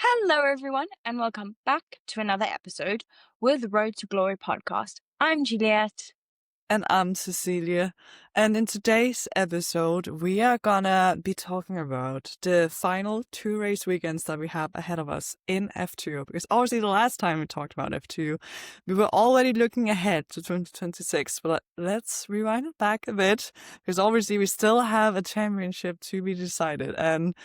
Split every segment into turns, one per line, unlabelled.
Hello, everyone, and welcome back to another episode with Road to Glory podcast. I'm Juliet.
And I'm Cecilia. And in today's episode, we are gonna be talking about the final two race weekends that we have ahead of us in F2. Because obviously, the last time we talked about F2, we were already looking ahead to 2026. But let's rewind it back a bit, because obviously, we still have a championship to be decided. And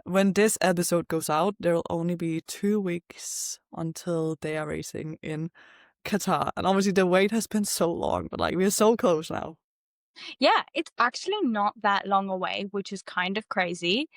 when this episode goes out, there will only be 2 weeks until they are racing in Qatar. And obviously the wait has been so long, but like we're so close now.
Yeah, it's actually not that long away, which is kind of crazy,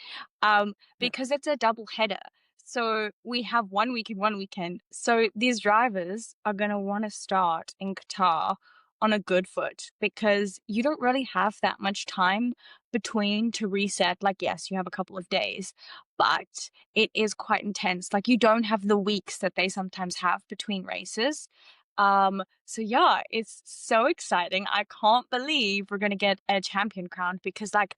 Yeah.
because it's a double header. So we have 1 week and 1 weekend. So these drivers are going to want to start in Qatar on a good foot because you don't really have that much time between to reset. Like, yes, you have a couple of days, but it is quite intense. Like, you don't have the weeks that they sometimes have between races. So yeah, it's so exciting. I can't believe we're gonna get a champion crown because like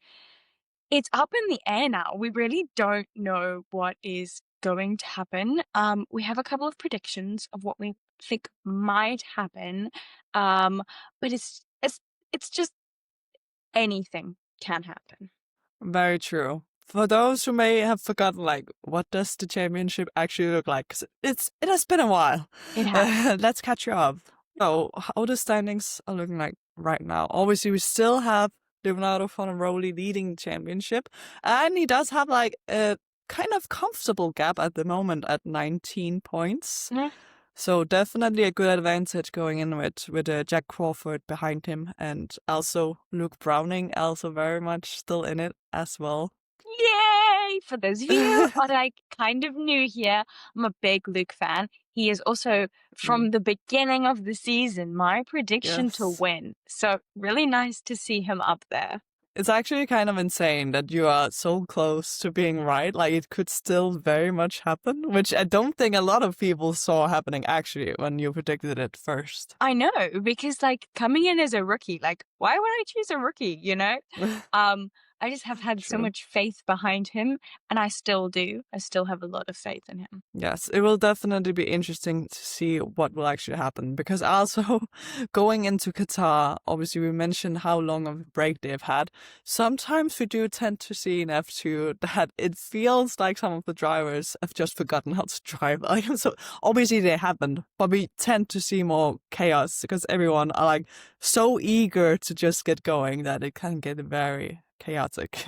it's up in the air now. We really don't know what is going to happen. We have a couple of predictions of what we think might happen. But it's just anything can happen.
Very true. For those who may have forgotten, like, what does the championship actually look like? 'Cause it has been a while.
It has.
Let's catch you up. So, how the standings are looking like right now? Obviously, we still have Leonardo Fornaroli leading the championship, and he does have like a kind of comfortable gap at the moment at 19 points.
Yeah.
So definitely a good advantage going in with Jack Crawford behind him, and also Luke Browning also very much still in it as well.
Yay! For those of you who are like kind of new here, I'm a big Luke fan. He is also
Mm,
from the beginning of the season my prediction to
yes.
win. So really nice to see him up there.
It's actually kind of insane that you are so close to being right. Like it could still very much happen, which I don't think a lot of people saw happening actually when you predicted it first.
I know, because like coming in as a rookie, like why would I choose a rookie, you know? Um, I just have had so
True.
much faith behind him, and I still do. I still have a lot of faith in him.
Yes, it will definitely be interesting to see what will actually happen because also going into Qatar, obviously we mentioned how long of a break they've had. Sometimes we do tend to see in F2 that it feels like some of the drivers have just forgotten how to drive. Like, so obviously they haven't, but we tend to see more chaos because everyone are like so eager to just get going that it can get very chaotic.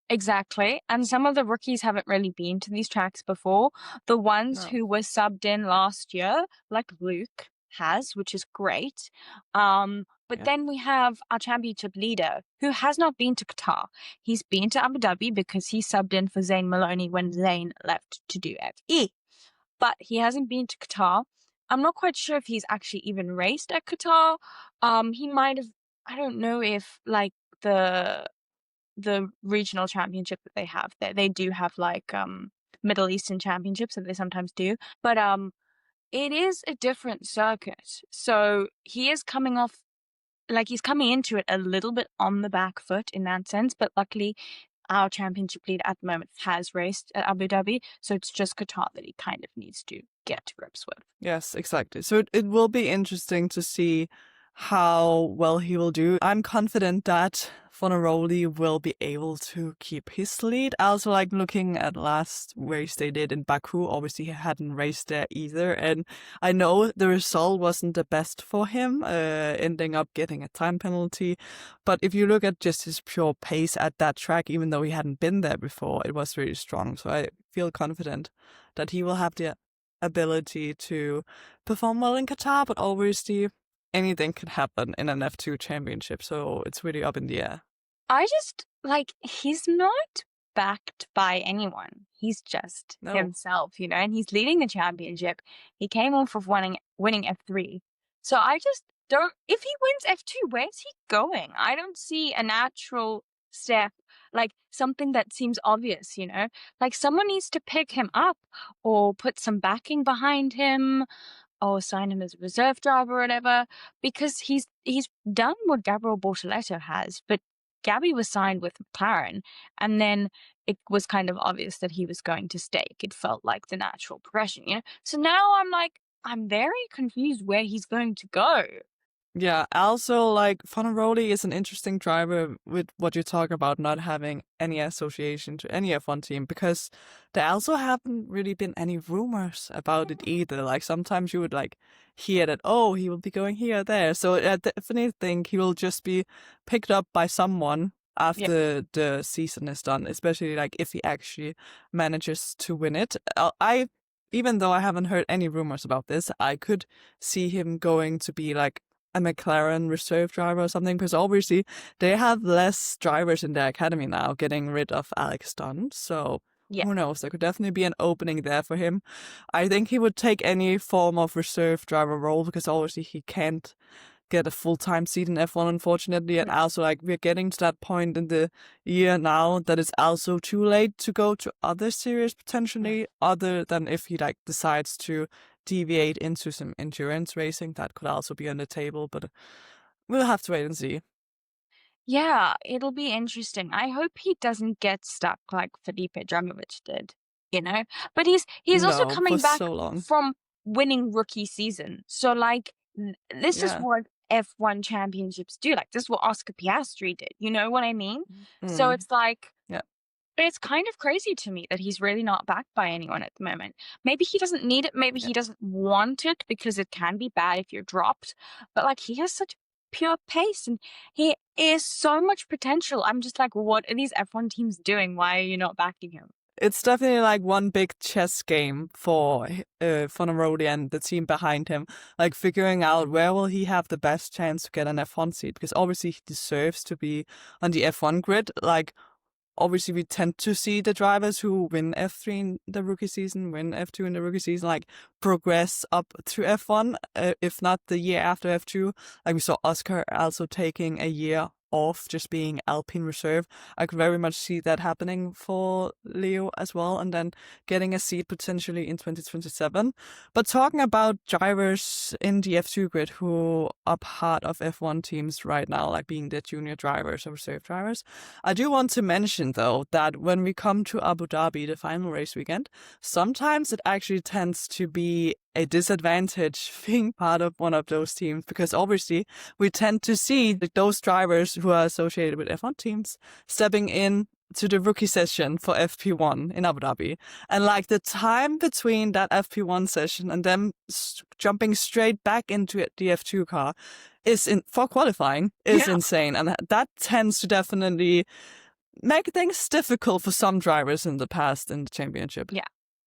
Exactly. And some of the rookies haven't really been to these tracks before. The ones
No.
who were subbed in last year, like Luke has, which is great. But
Yeah.
then we have our championship leader who has not been to Qatar. He's been to Abu Dhabi because he subbed in for Zane Maloney when Zane left to do FE. But he hasn't been to Qatar. I'm not quite sure if he's actually even raced at Qatar. He might have, I don't know if like the regional championship that they have there. They do have like Middle Eastern championships that they sometimes do. But it is a different circuit. So he is coming off like he's coming into it a little bit on the back foot in that sense, but luckily our championship leader at the moment has raced at Abu Dhabi, so it's just Qatar that he kind of needs to get to grips with.
Yes, exactly. So it will be interesting to see how well he will do. I'm confident that Fornaroli will be able to keep his lead. Also, like looking at last race they did in Baku, obviously he hadn't raced there either. And I know the result wasn't the best for him, ending up getting a time penalty. But if you look at just his pure pace at that track, even though he hadn't been there before, it was really strong. So I feel confident that he will have the ability to perform well in Qatar, but obviously anything can happen in an F2 championship, so it's really up in the air.
I just like he's not backed by anyone. He's just
No.
himself, you know, and he's leading the championship. He came off of winning F3. So I just don't if he wins F2, where's he going? I don't see a natural step, like something that seems obvious, you know? Like someone needs to pick him up or put some backing behind him or sign him as a reserve driver or whatever, because he's done what Gabriel Bortoleto has, but Gabby was signed with McLaren, and then it was kind of obvious that he was going to stay. It felt like the natural progression, you know? So now I'm like, I'm very confused where he's going to go.
Yeah, also like Fornaroli is an interesting driver with what you talk about not having any association to any F1 team because there also haven't really been any rumors about it either. Like sometimes you would like hear that, oh, he will be going here or there. So I definitely think he will just be picked up by someone
Yeah.
after the season is done, especially like if he actually manages to win it. Even though I haven't heard any rumors about this, I could see him going to be like a McLaren reserve driver or something, because obviously they have less drivers in their academy now, getting rid of Alex Dunn. So
Yeah.
who knows? There could definitely be an opening there for him. I think he would take any form of reserve driver role because obviously he can't get a full-time seat in F1, unfortunately. And also, like, we're getting to that point in the year now that it's also too late to go to other series potentially, other than if he like decides to deviate into some endurance racing. That could also be on the table, but we'll have to wait and see.
Yeah, it'll be interesting. I hope he doesn't get stuck like Felipe Drugovich did, you know? But he's also
No, for
coming back
so long.
from winning rookie season. So like this is
Yeah.
what F1 championships do. Like this is what Oscar Piastri did. You know what I mean? So
Mm.
it's like
Yeah.
it's kind of crazy to me that he's really not backed by anyone at the moment. Maybe he doesn't need it, maybe
Yeah.
he doesn't want it because it can be bad if you're dropped. But like he has such pure pace and he is so much potential. I'm just like, what are these F1 teams doing? Why are you not backing him?
It's definitely like one big chess game for Fornaroli and the team behind him, like figuring out where will he have the best chance to get an F1 seat, because obviously he deserves to be on the F1 grid. Like obviously we tend to see the drivers who win F3 in the rookie season, win F2 in the rookie season, like progress up to F1, if not the year after F2. Like we saw Oscar also taking a year off just being Alpine reserve. I could very much see that happening for Leo as well, and then getting a seat potentially in 2027. But talking about drivers in the F2 grid who are part of F1 teams right now, like being the junior drivers or reserve drivers, I do want to mention though that when we come to Abu Dhabi, the final race weekend, sometimes it actually tends to be a disadvantage being part of one of those teams, because obviously we tend to see those drivers who are associated with F1 teams stepping in to the rookie session for FP1 in Abu Dhabi. And like the time between that FP1 session and them jumping straight back into the F2 car for qualifying is insane. And that tends to definitely make things difficult for some drivers in the past in the championship.
Yeah.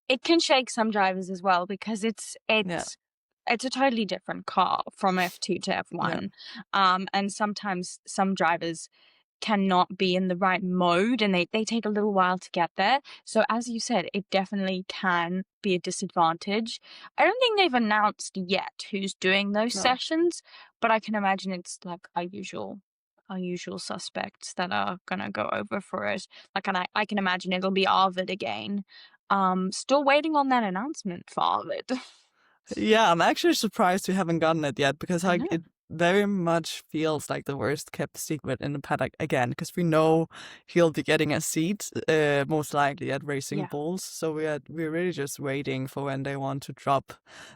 It can shake some drivers as well because it's a totally different car from F2 to F1. And sometimes some drivers cannot be in the right mode and they take a little while to get there. So as you said, it definitely can be a disadvantage. I don't think they've announced yet who's doing those sessions, but I can imagine it's like our usual suspects that are gonna go over for it. Like, and I can imagine it'll be Arvid again. Still waiting on that announcement for Arvid.
Yeah, I'm actually surprised we haven't gotten it yet, because
I
like
know.
it very much feels like the worst kept secret in the paddock again, because we know he'll be getting a seat, most likely at Racing
Yeah.
Bulls. So we're really just waiting for when they want to drop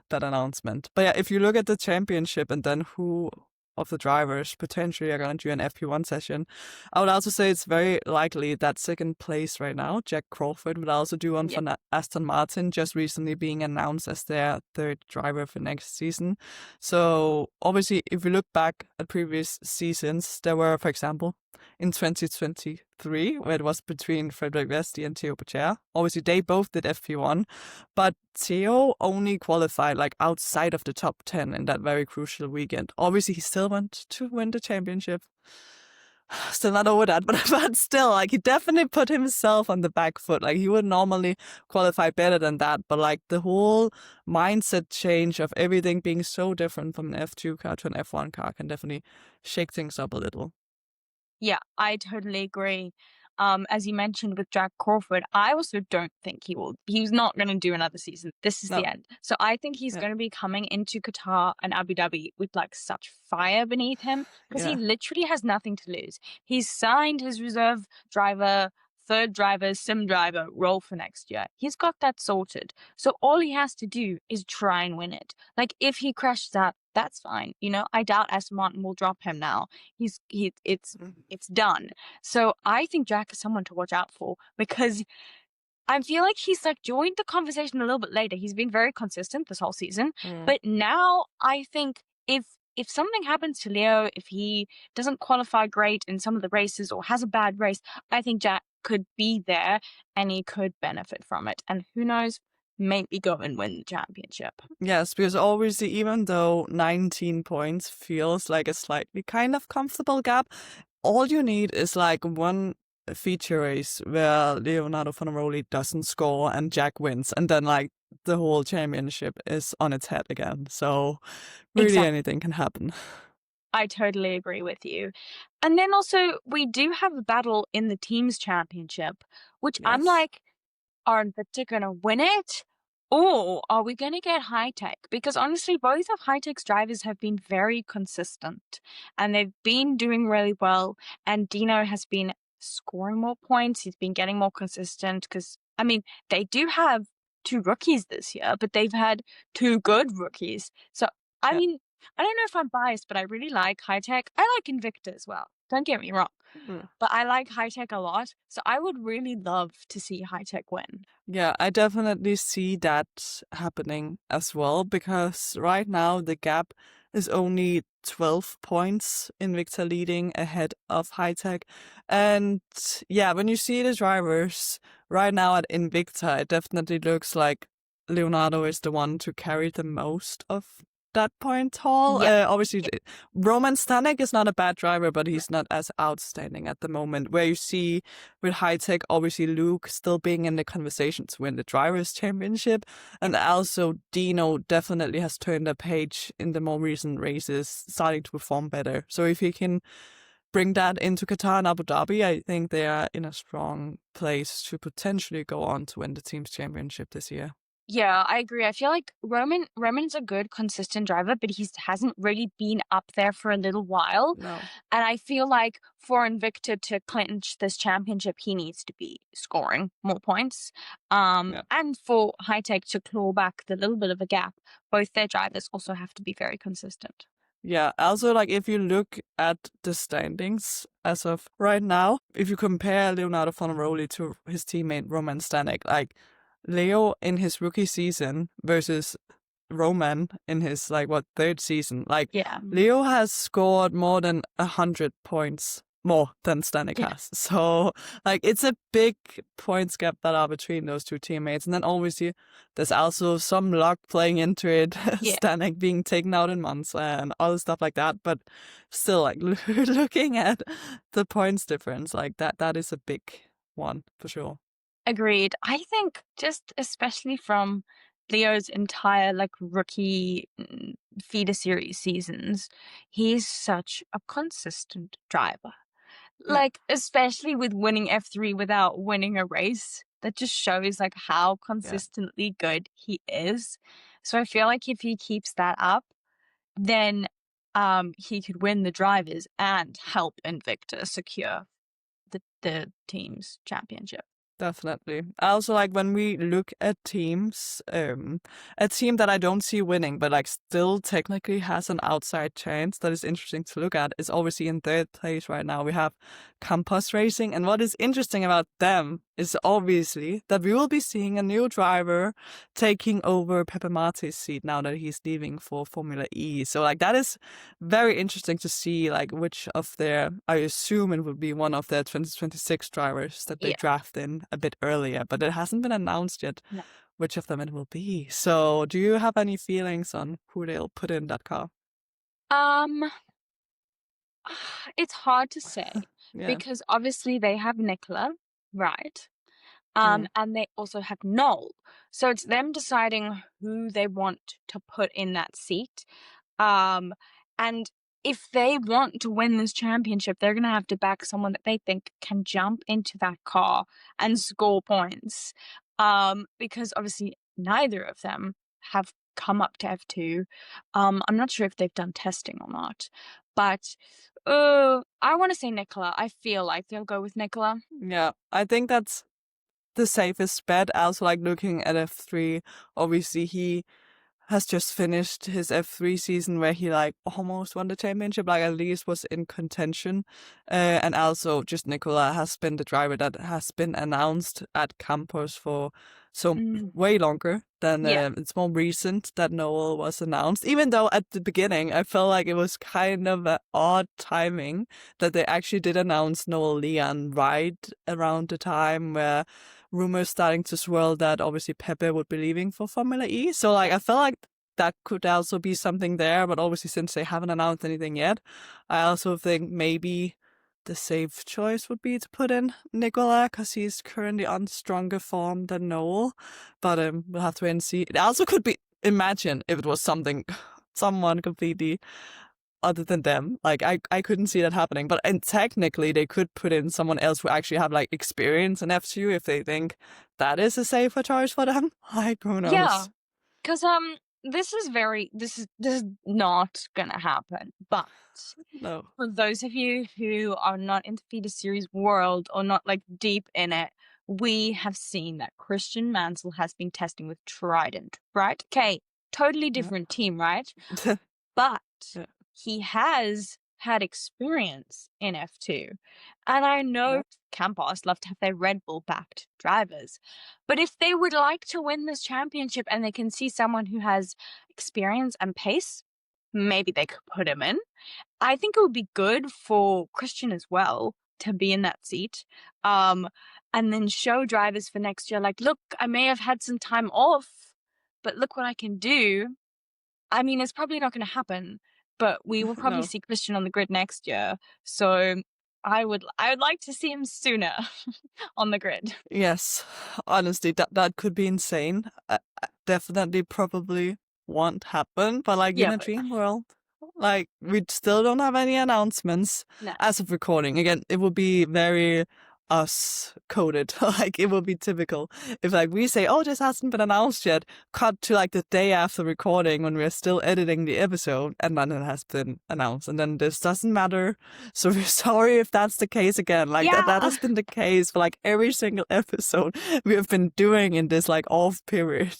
that announcement. But yeah, if you look at the championship and then who of the drivers potentially are going to do an FP1 session, I would also say it's very likely that second place right now, Jack Crawford, will also do one for Aston Martin, just recently being announced as their third driver for next season. So obviously, if we look back at previous seasons, there were, for example, in 2023, where it was between Frederick Vesti and Theo Pourchaire. Obviously, they both did FP1, but Theo only qualified like outside of the top 10 in that very crucial weekend. Obviously, he still went to win the championship. Still not over that, but still, like, he definitely put himself on the back foot. Like, he would normally qualify better than that, but like the whole mindset change of everything being so different from an F2 car to an F1 car can definitely shake things up a little.
Yeah, I totally agree. as you mentioned with Jack Crawford, I also don't think he's not going to do another season. This is
No.
the end. So I think he's
Yeah.
going to be coming into Qatar and Abu Dhabi with like such fire beneath him because he
Yeah.
literally has nothing to lose. He's signed his reserve driver, third driver, sim driver role for next year. He's got that sorted. So all he has to do is try and win it. Like if he crashes out, that's fine. You know, I doubt Aston Martin will drop him now. It's done. So I think Jack is someone to watch out for because I feel like he's like joined the conversation a little bit later. He's been very consistent this whole season,
Mm.
but now I think if something happens to Leo, if he doesn't qualify great in some of the races or has a bad race, I think Jack could be there and he could benefit from it. And who knows, maybe go and win the championship.
Yes, because obviously, even though 19 points feels like a slightly kind of comfortable gap, all you need is like one feature race where Leonardo Fornaroli doesn't score and Jack wins, and then like the whole championship is on its head again. So really
Exactly.
anything can happen.
I totally agree with you. And then also, we do have a battle in the teams championship, which I'm
Yes.
like, are Invicta going to win it? Or are we going to get High Tech? Because honestly, both of High Tech's drivers have been very consistent and they've been doing really well. And Dino has been scoring more points. He's been getting more consistent because, I mean, they do have two rookies this year, but they've had two good rookies. So, I
Yeah.
mean, I don't know if I'm biased, but I really like High Tech. I like Invicta as well. Don't get me wrong.
Mm.
But I like High Tech a lot, so I would really love to see High Tech win.
Yeah, I definitely see that happening as well because right now the gap is only 12 points, Invicta leading ahead of High Tech. And yeah, when you see the drivers right now at Invicta, it definitely looks like Leonardo is the one to carry the most of that point haul.
Yep.
Obviously, Roman Stanek is not a bad driver, but he's not as outstanding at the moment. Where you see with High Tech, obviously Luke still being in the conversation to win the Drivers' Championship. And also Dino definitely has turned a page in the more recent races, starting to perform better. So if he can bring that into Qatar and Abu Dhabi, I think they are in a strong place to potentially go on to win the team's championship this year.
Yeah, I agree. I feel like Roman's a good, consistent driver, but he hasn't really been up there for a little while.
No.
And I feel like for Invicta to clinch this championship, he needs to be scoring more points.
Yeah.
And for High Tech to claw back the little bit of a gap, both their drivers also have to be very consistent.
Yeah, also, like, if you look at the standings as of right now, if you compare Leonardo Fornaroli to his teammate Roman Stanek, like, Leo in his rookie season versus Roman in his, like, third season, like,
Yeah.
Leo has scored more than 100 points more than Stanek
Yeah.
has. So, like, it's a big points gap that are between those two teammates. And then obviously there's also some luck playing into it,
Yeah.
Stanek being taken out in Monza and other stuff like that. But still, like, looking at the points difference, like, that is a big one for sure.
Agreed. I think just especially from Leo's entire like rookie feeder series seasons, he's such a consistent driver.
Yeah,
Like especially with winning F3 without winning a race, that just shows like how
yeah.
consistently good he is. So I feel like if he keeps that up, then he could win the drivers and help Invicta secure the team's championship.
Definitely. I also like when we look at teams, a team that I don't see winning, but like still technically has an outside chance that is interesting to look at is obviously in third place right now. We have Campos Racing, and what is interesting about them is obviously that we will be seeing a new driver taking over Pepe Marti's seat now that he's leaving for Formula E. So like that is very interesting to see like which of their, I assume it will be one of their 2026 drivers that they
Yeah.
draft in a bit earlier, but it hasn't been announced yet
No.
which of them it will be. So do you have any feelings on who they'll put in that car?
Um, it's hard to say
Yeah.
because obviously they have Nicola, right?
Mm.
And they also have Noel. So it's them deciding who they want to put in that seat. And if they want to win this championship, they're gonna have to back someone that they think can jump into that car and score points. Because obviously neither of them have come up to F2. I'm not sure if they've done testing or not, but I want to say Nicola. I feel like they'll go with Nicola.
Yeah, I think that's the safest bet. Also, like looking at F3, obviously he has just finished his F3 season where he like almost won the championship, like at least was in contention. And also just Nicola has been the driver that has been announced at Campos for so
Mm,
way longer than
yeah.
it's more recent that Noel was announced. Even though at the beginning I felt like it was kind of an odd timing that they actually did announce Noel Leon right around the time where rumors starting to swirl that obviously Pepe would be leaving for Formula E. So like I felt like that could also be something there, but obviously since they haven't announced anything yet, I also think maybe the safe choice would be to put in Nicola because he's currently on stronger form than Noel. But we'll have to wait and see. It also could be, imagine if it was someone completely other than them. Like I couldn't see that happening. But and technically they could put in someone else who actually have like experience in F2 if they think that is a safer choice for them. Like who
Yeah.
knows?
Because this is not gonna happen. But
No.
for those of you who are not in the feeder series world or not like deep in it, we have seen that Christian Mansell has been testing with Trident, right? Okay, totally
Yeah.
different team, right? But
Yeah.
he has had experience in F2. And I
Yeah.
know Campos love to have their Red Bull backed drivers. But if they would like to win this championship and they can see someone who has experience and pace, maybe they could put him in. I think it would be good for Christian as well to be in that seat. And then show drivers for next year, like, look, I may have had some time off, but look what I can do. I mean, it's probably not going to happen, but we will probably
No.
see Christian on the grid next year. So I would like to see him sooner on the grid.
Yes. Honestly, that could be insane. Definitely probably won't happen. But like in
Yeah,
a
but
dream world, like we still don't have any announcements
no.
as of recording. Again, it would be very us coded. Like it would be typical if like we say, "Oh, this hasn't been announced yet." Cut to like the day after recording when we're still editing the episode, and then it has been announced, and then this doesn't matter. So we're sorry if that's the case again. Like that
Yeah.
has been the case for like every single episode we have been doing in this like off period.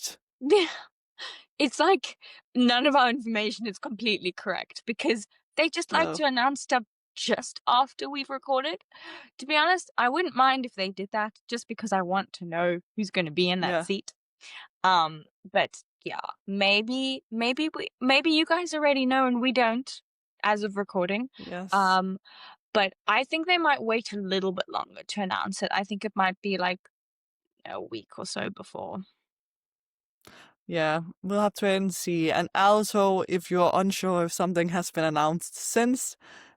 It's like none of our information is completely correct because they just like
No.
to announce stuff just after we've recorded. To be honest, I wouldn't mind if they did that just because I want to know who's going to be in that
Yeah.
seat. But yeah, maybe you guys already know and we don't as of recording.
Yes.
Um, but I think they might wait a little bit longer to announce it. I think it might be like a week or so before.
Yeah, we'll have to wait and see. And also, if you're unsure if something has been announced since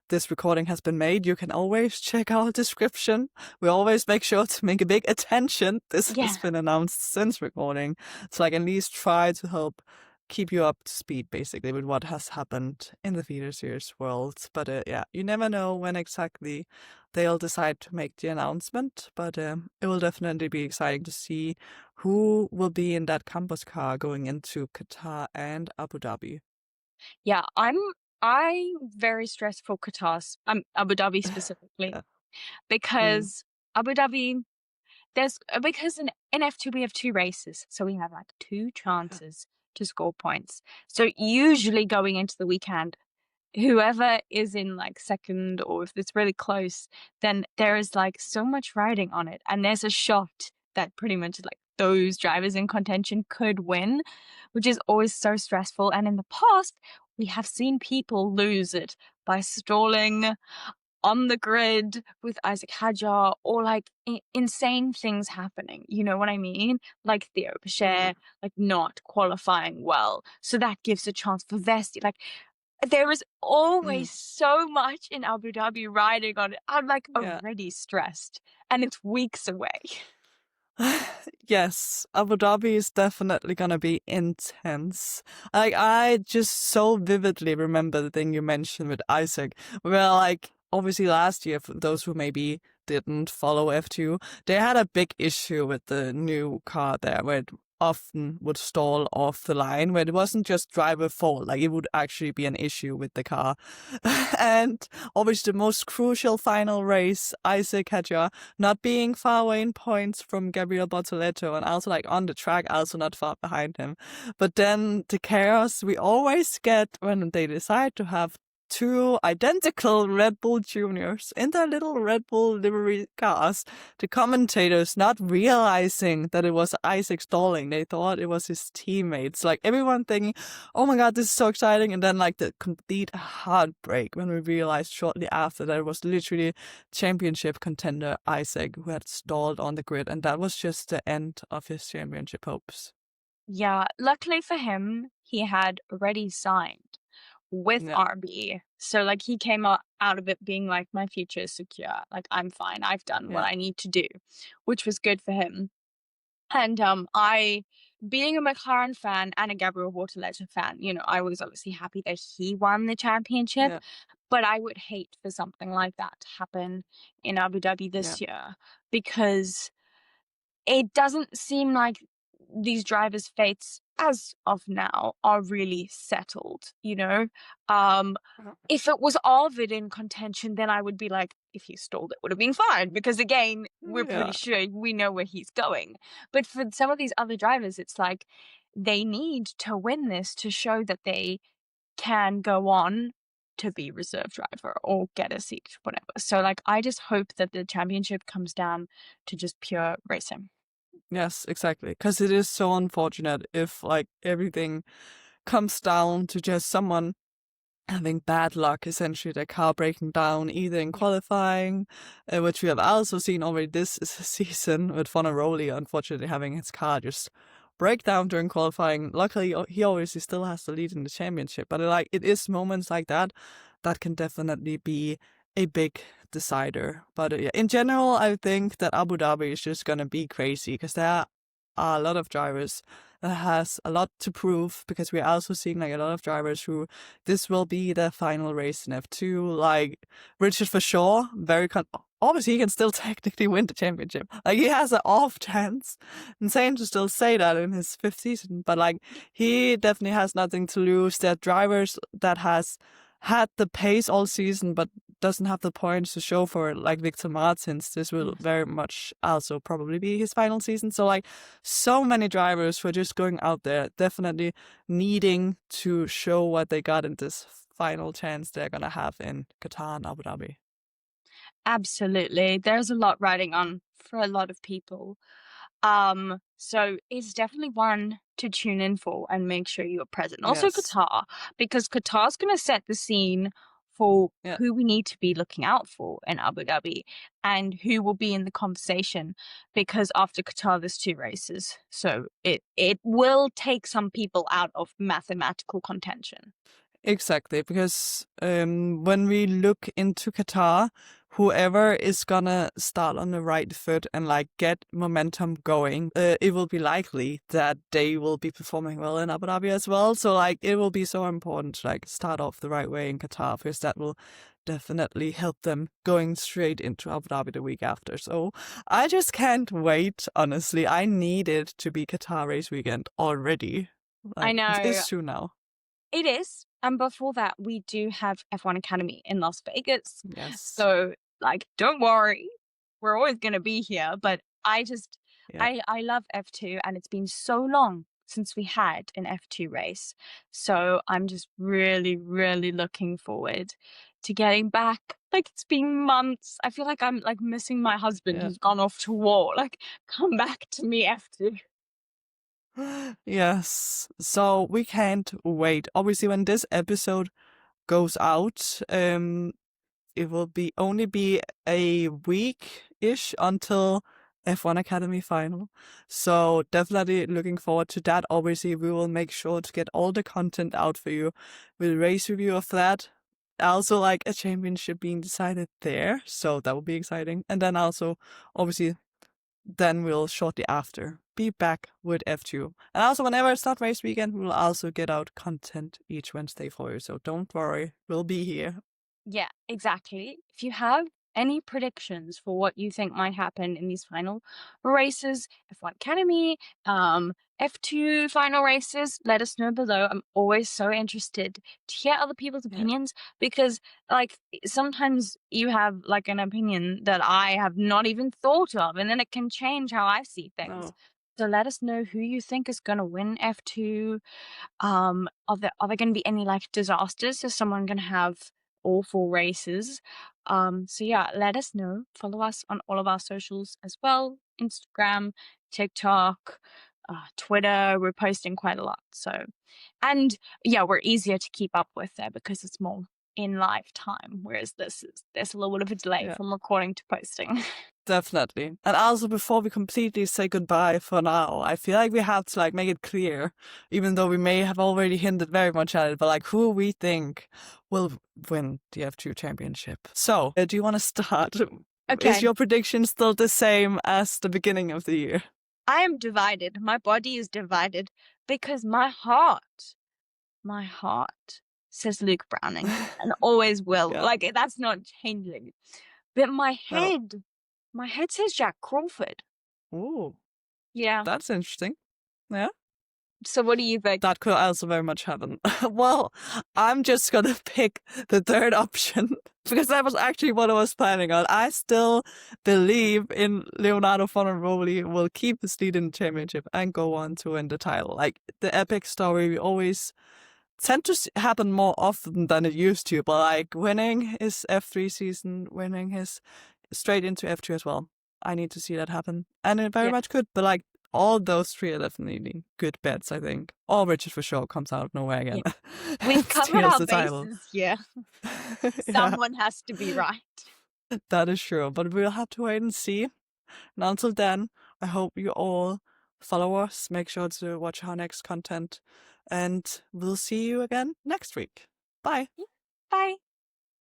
this recording has been made, you can always check our description. We always make sure to make a big attention. This
Yeah.
has been announced since recording. So, like, at least try to help keep you up to speed, basically, with what has happened in the feeder series world. But yeah, you never know when exactly they'll decide to make the announcement. But it will definitely be exciting to see who will be in that campus car going into Qatar and Abu Dhabi.
Yeah, I'm very stressed for Qatar, Abu Dhabi specifically,
Yeah. Mm.
because Abu Dhabi because in F2 we have two races, so we have like two chances to score points. So usually going into the weekend, whoever is in like second or if it's really close, then there is like so much riding on it, and there's a shot that pretty much like those drivers in contention could win, which is always so stressful. And in the past, we have seen people lose it by stalling on the grid with Isaac Hadjar or like insane things happening. You know what I mean? Like Theo
Mm.
Bechet, like not qualifying well. So that gives a chance for Vesti. Like there is
Mm.
always so much in Abu Dhabi riding on it. I'm like
Yeah.
already stressed and it's weeks away.
Yes, Abu Dhabi is definitely gonna be intense. Like I just so vividly remember the thing you mentioned with Isaac. Well, like obviously last year, for those who maybe didn't follow F2, they had a big issue with the new car there, where it often would stall off the line, where it wasn't just driver fault, like it would actually be an issue with the car. And obviously the most crucial final race, Isaac Hadjar not being far away in points from Gabriel Bortoleto and also like on the track, also not far behind him. But then the chaos we always get when they decide to have two identical Red Bull juniors in their little Red Bull livery cars. The commentators not realizing that it was Isaac stalling. They thought it was his teammates. Like everyone thinking, oh my god, this is so exciting. And then like the complete heartbreak when we realized shortly after that it was literally championship contender Isaac who had stalled on the grid. And that was just the end of his championship hopes.
Yeah, luckily for him, he had already signed with
Yeah,
RB. So like he came out of it being like, my future is secure. Like I'm fine. I've done what
yeah,
I need to do, which was good for him. And I, being a McLaren fan and a Gabriel Bortoleto fan, I was obviously happy that he won the championship,
yeah,
but I would hate for something like that to happen in Abu Dhabi
yeah,
this year, because it doesn't seem like these drivers' fates, as of now, are really settled. Um, if it was Arvid in contention, then I would be like, if he stalled, it would have been fine, because again, we're pretty
yeah.
sure we know where he's going. But for some of these other drivers, it's like they need to win this to show that they can go on to be reserve driver or get a seat, whatever. So like I just hope that the championship comes down to just pure racing.
Yes, exactly. Because it is so unfortunate if like everything comes down to just someone having bad luck, essentially their car breaking down either in
Yeah.
qualifying, which we have also seen already this season with Fornaroli, unfortunately having his car just break down during qualifying. Luckily, he obviously still has the lead in the championship, but like it is moments like that that can definitely be a big decider. But yeah, in general, I think that Abu Dhabi is just gonna be crazy because there are a lot of drivers that has a lot to prove, because we're also seeing like a lot of drivers who this will be their final race in F2. Like Richard for sure, obviously he can still technically win the championship. Like he has an off chance. Insane to still say that in his fifth season, but like he definitely has nothing to lose. There are drivers that has had the pace all season, but doesn't have the points to show for it, like Victor Martins. This will
Yes.
very much also probably be his final season. So like so many drivers who are just going out there, definitely needing to show what they got in this final chance they're gonna have in Qatar and Abu Dhabi.
Absolutely. There's a lot riding on for a lot of people. So it's definitely one to tune in for and make sure you're present. Also
Yes.
Qatar, because Qatar's going to set the scene for
Yeah.
who we need to be looking out for in Abu Dhabi and who will be in the conversation, because after Qatar there's two races. So it will take some people out of mathematical contention.
Exactly, because when we look into Qatar, whoever is gonna start on the right foot and like get momentum going, it will be likely that they will be performing well in Abu Dhabi as well. So like it will be so important to like start off the right way in Qatar, because that will definitely help them going straight into Abu Dhabi the week after. So I just can't wait. Honestly, I need it to be Qatar race weekend already.
I
Like it's
know
soon now.
it is. And before that, we do have F1 Academy in Las Vegas.
Yes.
So, like, don't worry. We're always going to be here. But I just,
Yeah.
I love F2, and it's been so long since we had an F2 race. So I'm just really, really looking forward to getting back. Like, it's been months. I feel like I'm like missing my husband
Yeah.
who's gone off to war. Like, come back to me, F2.
Yes. So we can't wait. Obviously, when this episode goes out, it will be only be a week-ish until F1 Academy final. So definitely looking forward to that. Obviously, we will make sure to get all the content out for you with a race review of that. Also, like a championship being decided there. So that will be exciting. And then also, obviously, then we'll shortly after be back with F2. And also, whenever it's not race weekend, we'll also get out content each Wednesday for you. So don't worry, we'll be here.
Yeah, exactly. If you have any predictions for what you think might happen in these final races, F1 Academy, F2 final races, let us know below. I'm always so interested to hear other people's
Yeah.
opinions because, like, sometimes you have like an opinion that I have not even thought of, and then it can change how I see things.
Oh.
So let us know who you think is going to win F2. Are there going to be any like disasters? Is someone going to have awful races? So yeah, let us know. Follow us on all of our socials as well: Instagram, TikTok, Twitter. We're posting quite a lot. So, and yeah, we're easier to keep up with there because it's more in live time, whereas there's a little bit of a delay
Yeah.
from recording to posting.
Definitely. And also, before we completely say goodbye for now, I feel like we have to like make it clear, even though we may have already hinted very much at it, but like who we think will win the F2 championship. So, do you want to start?
Okay.
Is your prediction still the same as the beginning of the year?
I am divided. My body is divided because my heart says Luke Browning and always will.
Yeah.
Like, that's not changing. But my head says Jack Crawford.
Ooh,
Yeah.
that's interesting. Yeah.
So what do you think?
That could also very much happen. Well, I'm just gonna pick the third option because that was actually what I was planning on. I still believe in Leonardo Fornaroli will keep his lead in the championship and go on to win the title. Like the epic story, we always tend to happen more often than it used to. But like winning his F3 season, winning his straight into F2 as well. I need to see that happen, and it very much could. But like all those three are definitely good bets, I think. Or Richard for sure comes out of nowhere again.
We've covered
Steals
our
the title.
bases here.
Yeah,
Someone has to be right.
that is true. But we'll have to wait and see. And until then, I hope you all follow us. Make sure to watch our next content. And we'll see you again next week. Bye.
Bye.